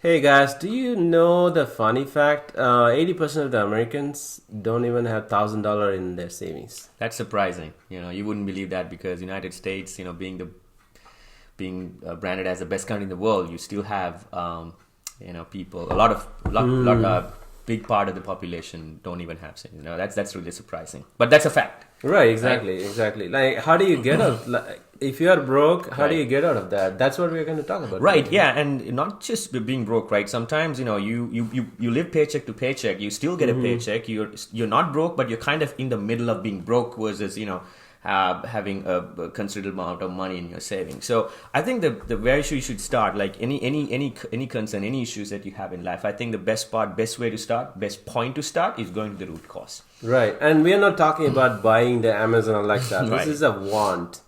Hey guys, do you know the funny fact? 80% of the Americans don't even have $1,000 in their savings. That's surprising. You wouldn't believe that because United States, being branded as the best country in the world, you still have people, a lot of big part of the population don't even have savings. That's really surprising, but that's a fact. Right, Right. exactly. Like, how do you get out? Like, if you are broke, how do you get out of that? That's what we're going to talk about Right, today. yeah, and not just being broke, right? Sometimes you live paycheck to paycheck. You still get a paycheck. You're not broke, but you're kind of in the middle of being broke versus having a considerable amount of money in your savings. So I think the where you should start, like any concern, any issues that you have in life. I think the best way to start, best point to start is going to the root cause. Right, and we are not talking about buying the Amazon Alexa. This Right. is a want.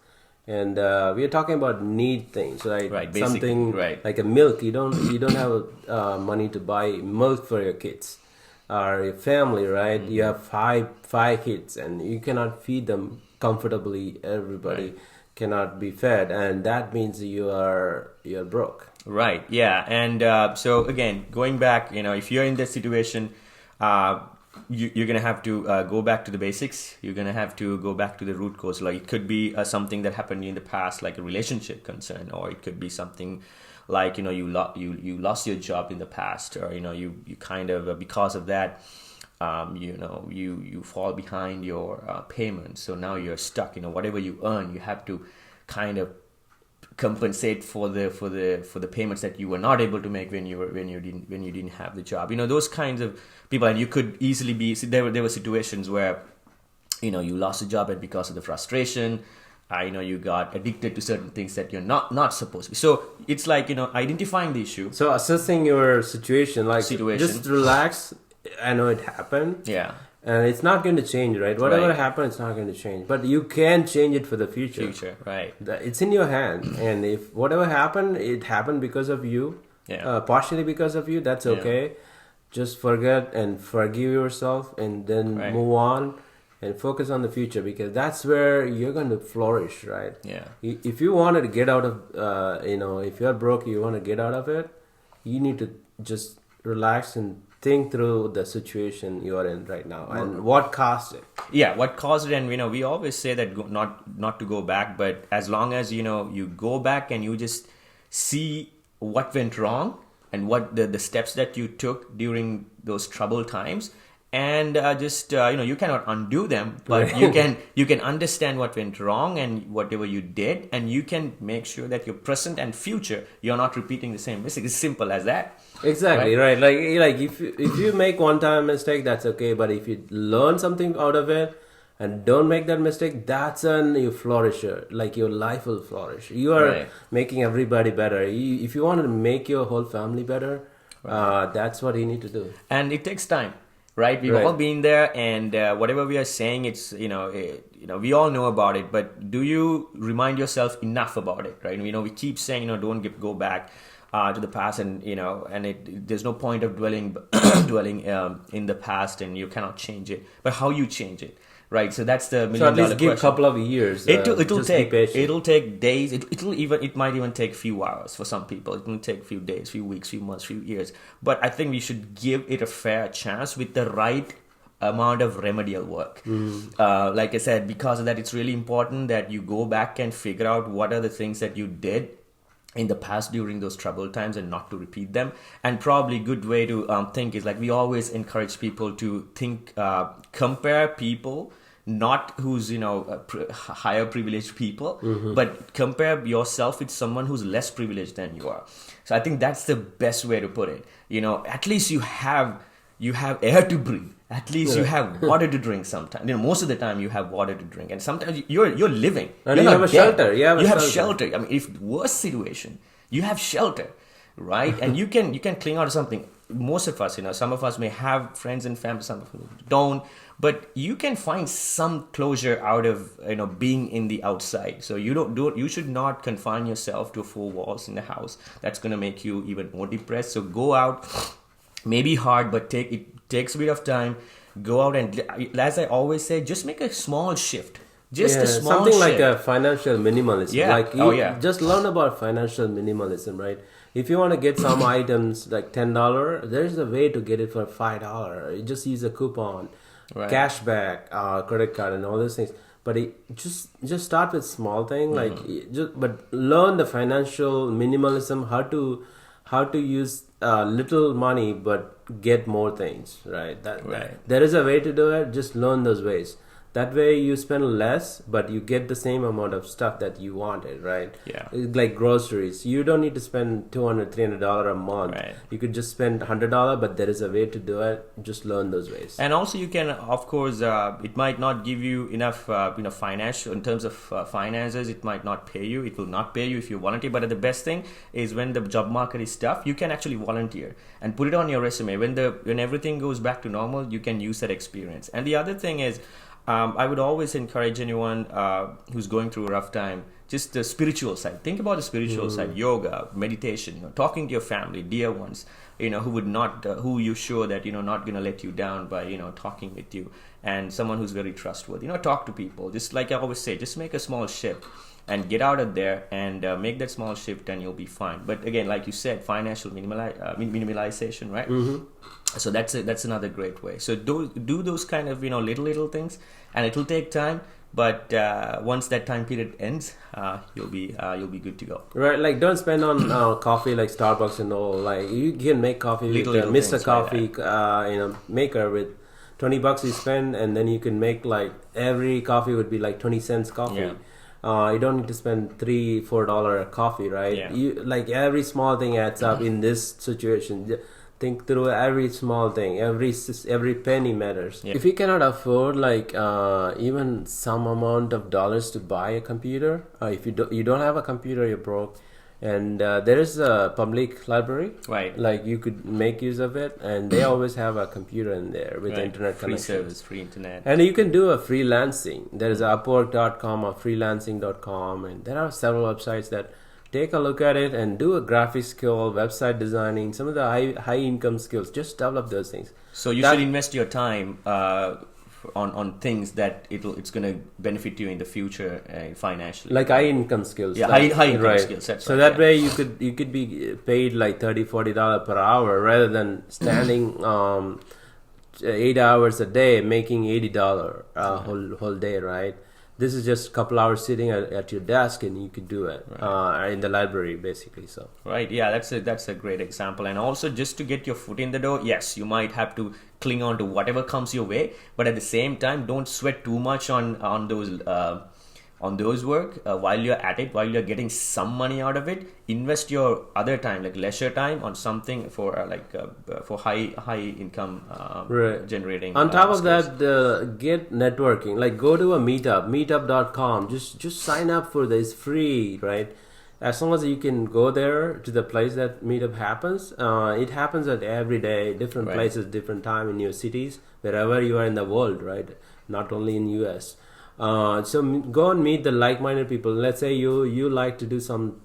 And we are talking about need things, right? Right, basically, Something right. like a milk. You don't have money to buy milk for your kids or your family, right? You have five kids, and you cannot feed them comfortably. Everybody Right. cannot be fed, and that means you're broke. Right. Yeah. And so again, going back, if you're in this situation, you're gonna have to go back to the basics. You're gonna have to go back to the root cause. Like it could be something that happened in the past, like a relationship concern, or it could be something like you lost your job in the past, or you kind of because of that. You fall behind your payments, so now you're stuck. Whatever you earn, you have to kind of compensate for the payments that you were not able to make when you didn't have the job. Those kinds of people, and you could easily be. There were situations where you lost a job, and because of the frustration, you got addicted to certain things that you're not supposed to be. So it's like identifying the issue. So assessing your situation, like Situation. just relax. I know it happened. Yeah. And it's not going to change, right? Whatever Right. happened, it's not going to change. But you can change it for the future. Future. Right. It's in your hand. And if whatever happened, it happened because of you, Yeah. partially because of you, that's Yeah. okay. Just forget and forgive yourself and then Right. move on and focus on the future because that's where you're going to flourish, right? Yeah. If you wanted to get out of, if you're broke, you want to get out of it, you need to just relax and think through the situation you are in right now and what caused it. Yeah, what caused it, and we always say that not to go back, but as long as you go back and you just see what went wrong and what the steps that you took during those troubled times, and just you cannot undo them, but Right. you can understand what went wrong and whatever you did, and you can make sure that your present and future you're not repeating the same mistake. It's simple as that. Exactly right. Like if you make one time mistake, that's okay. But if you learn something out of it and don't make that mistake, that's when you flourish. Like your life will flourish. You are Right. making everybody better. If you want to make your whole family better, that's what you need to do. And it takes time, right? We've Right. all been there, and whatever we are saying, it's we all know about it, but do you remind yourself enough about it, right? We keep saying don't go back to the past, and there's no point of dwelling dwelling in the past, and you cannot change it, but how you change it, right? So that's the So million at dollar least give a question. couple of years. It'll just be take patient. it'll take days. It might even take few hours for some people. It will take few days, few weeks, few months, few years. But I think we should give it a fair chance with the right amount of remedial work. Like I said, because of that, it's really important that you go back and figure out what are the things that you did in the past during those troubled times and not to repeat them. And probably good way to think is like we always encourage people to think, compare people, not who's higher privileged people, but compare yourself with someone who's less privileged than you are. So I think that's the best way to put it. At least you have air to breathe. At least you have water to drink. Sometimes, most of the time you have water to drink, and sometimes you're living. And You're you not have a dead. shelter. You have a shelter. shelter. I mean, if worst situation, you have shelter, right? And you can cling on to something. Most of us, some of us may have friends and family, some of us don't, but you can find some closure out of being in the outside. So you should not confine yourself to four walls in the house. That's going to make you even more depressed. So go out. Maybe hard, but it takes a bit of time. Go out and, as I always say, just make a small shift. Just a small something like shift. a financial minimalism. Yeah. Like Oh, you yeah. just learn about financial minimalism, right? If you want to get some items like $10, there's a way to get it for $5. You just use a coupon, Right. cashback, credit card, and all those things. But just start with small thing, like but learn the financial minimalism, how to use little money but get more things, right? Right. There is a way to do it. Just learn those ways. That way you spend less, but you get the same amount of stuff that you wanted, right? Yeah. Like groceries. You don't need to spend $200, $300 a month. Right. You could just spend $100, but there is a way to do it. Just learn those ways. And also, you can, of course, it might not give you enough, financial in terms of finances. It might not pay you. It will not pay you if you volunteer. But the best thing is when the job market is tough, you can actually volunteer and put it on your resume. When everything goes back to normal, you can use that experience. And the other thing is, I would always encourage anyone who's going through a rough time, just the spiritual side. Think about the spiritual side: yoga, meditation, talking to your family, dear ones, who would not, who you sure that not gonna let you down by talking with you, and someone who's very trustworthy. Talk to people. Just like I always say, just make a small shift and get out of there and make that small shift, and you'll be fine. But again, like you said, financial minimalization, right? So that's another great way. So do those kind of little things, and it will take time. But once that time period ends, you'll be good to go. Right, like don't spend on coffee like Starbucks and all. Like you can make coffee Little with Mr. things like Coffee, maker with $20 you spend, and then you can make like every coffee would be like 20 cents coffee. You don't need to spend $3-4 a coffee, right? Yeah. You like every small thing adds up in this situation. Think through every small thing. Every penny matters. Yeah. If you cannot afford like even some amount of dollars to buy a computer, if you don't have a computer, you're broke. And there is a public library, Right. like you could make use of it, and they always have a computer in there with Right. internet free connection. service, free internet. And you can do a freelancing. There is Upwork.com or freelancing.com, and there are several websites that take a look at it and do a graphic skill, website designing, some of the high income skills. Just develop those things. So you should invest your time on things that it's going to benefit you in the future financially. Like high income skills. Yeah, like, high income right. skills. That's So right, that yeah. way you could be paid like $30-40 per hour rather than standing 8 hours a day making $80 whole day, right? This is just a couple hours sitting at your desk, and you could do it in the library, basically. So Right, yeah, that's a great example. And also, just to get your foot in the door, yes, you might have to cling on to whatever comes your way, but at the same time, don't sweat too much on those work while you're at it, while you're getting some money out of it. Invest your other time, like leisure time, on something for high income Right. generating. on top of skills. that, get networking. Like go to a meetup.com. Just sign up for this, free, right? As long as you can go there to the place that meetup happens. It happens at every day, different Right. places, different time in your cities, wherever you are in the world, right? Not only in US. So go and meet the like-minded people. Let's say you like to do some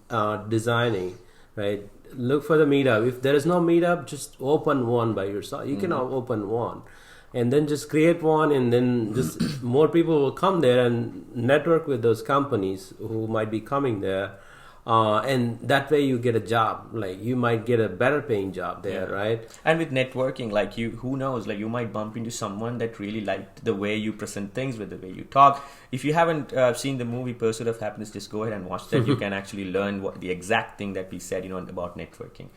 designing, right? Look for the meetup. If there is no meetup, just open one by yourself. You can open one, and then just create one, and then just more people will come there and network with those companies who might be coming there. And that way you get a job. Like you might get a better paying job there, right? And with networking, like who knows, like you might bump into someone that really liked the way you present things, with the way you talk. If you haven't seen the movie Pursuit of Happiness, just go ahead and watch that. You can actually learn the exact thing that we said, about networking.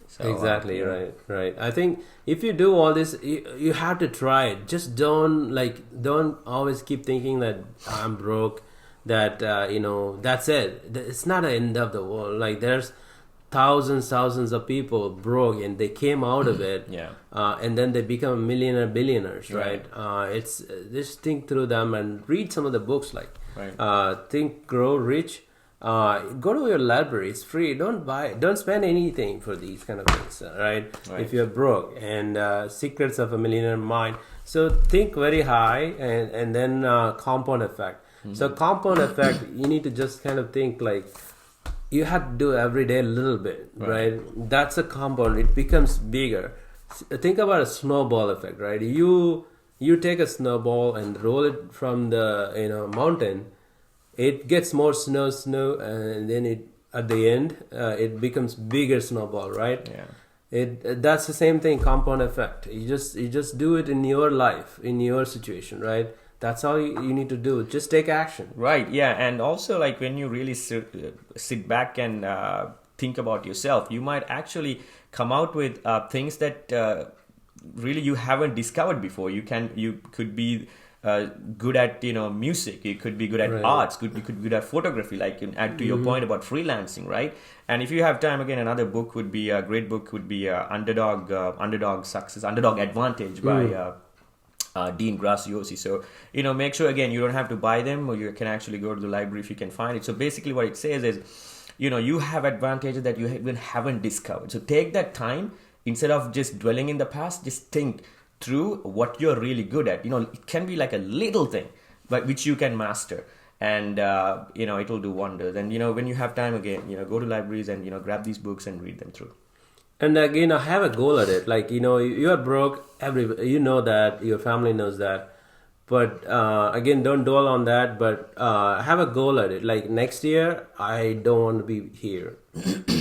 So, Exactly, right. I think if you do all this, you have to try it. Just don't always keep thinking that I'm broke, that that's it. It's not the end of the world. Like there's thousands of people broke, and they came out of it. And then they become billionaires, right? It's just think through them and read some of the books, like Think, Grow Rich. Go to your library. It's free. Don't spend anything for these kind of things, right? If you're broke. And Secrets of a Millionaire Mind. So think very high, and then compound effect. So compound effect, you need to just kind of think like you have to do every day a little bit, right? That's a compound. It becomes bigger. Think about a snowball effect, right? You You take a snowball and roll it from the mountain. It gets more snow, and then at the end it becomes bigger snowball, right? Yeah. That's the same thing, compound effect. You just do it in your life, in your situation, right? That's all you need to do. Just take action. Right. Yeah. And also, like, when you really sit back and think about yourself, you might actually come out with things that really you haven't discovered before. You could be good at music. You could be good at Right. arts. You could be good at photography. Like, add to your point about freelancing, right? And if you have time, again, another book would be a great book would be Underdog Advantage by Dean Graziosi. So make sure, again, you don't have to buy them, or you can actually go to the library if you can find it. So basically, what it says is, you have advantages that you even haven't discovered. So take that time. Instead of just dwelling in the past, just think through what you're really good at. It can be like a little thing, but which you can master, and it'll do wonders. And when you have time, again, go to libraries and grab these books and read them through. And again, I have a goal at it. Like, you are broke. That your family knows that. But again, don't dwell on that. But have a goal at it. Like, next year, I don't want to be here.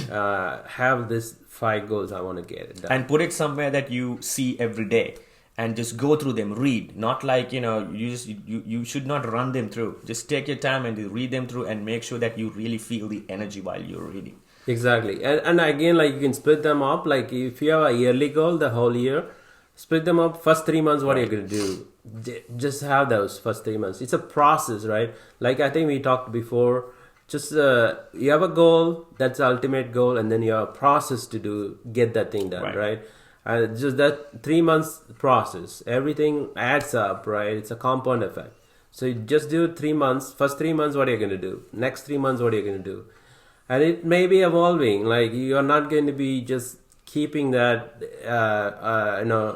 Have this 5 goals. I want to get it done. And put it somewhere that you see every day, and just go through them. Read, not like you should not run them through. Just take your time and read them through, and make sure that you really feel the energy while you're reading. Exactly. And again, like, you can split them up. Like, if you have a yearly goal, the whole year, split them up. First 3 months, what are you going to do? Just have those first 3 months. It's a process, right? Like, I think we talked before. Just you have a goal, that's the ultimate goal, and then you have a process to get that thing done, right? And just that 3 months process, everything adds up, right? It's a compound effect. So you just do 3 months. First 3 months, what are you going to do? Next 3 months, what are you going to do? And it may be evolving. Like, you're not going to be just keeping that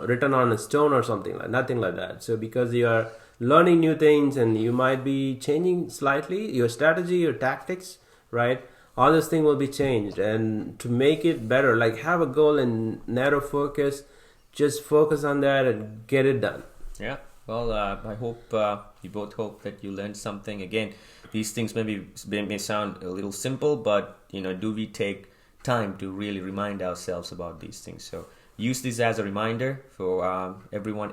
written on a stone or something, like nothing like that. So because you are learning new things, and you might be changing slightly your strategy, your tactics, right? All those things will be changed. And to make it better, like, have a goal and narrow focus. Just focus on that and get it done. Yeah. Well, I hope we both hope that you learned something. Again, these things may sound a little simple, but do we take time to really remind ourselves about these things? So use this as a reminder for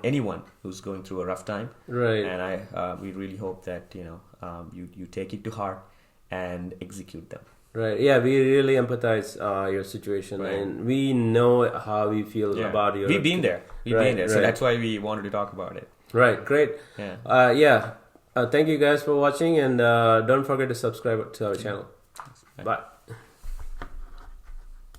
anyone who's going through a rough time. Right. And we really hope that you take it to heart and execute them. Right. Yeah, we really empathize your situation, Right. and we know how you feel about your. We've been there. So Right. that's why we wanted to talk about it. Right. Great. Yeah. Thank you guys for watching, and don't forget to subscribe to our channel. Bye.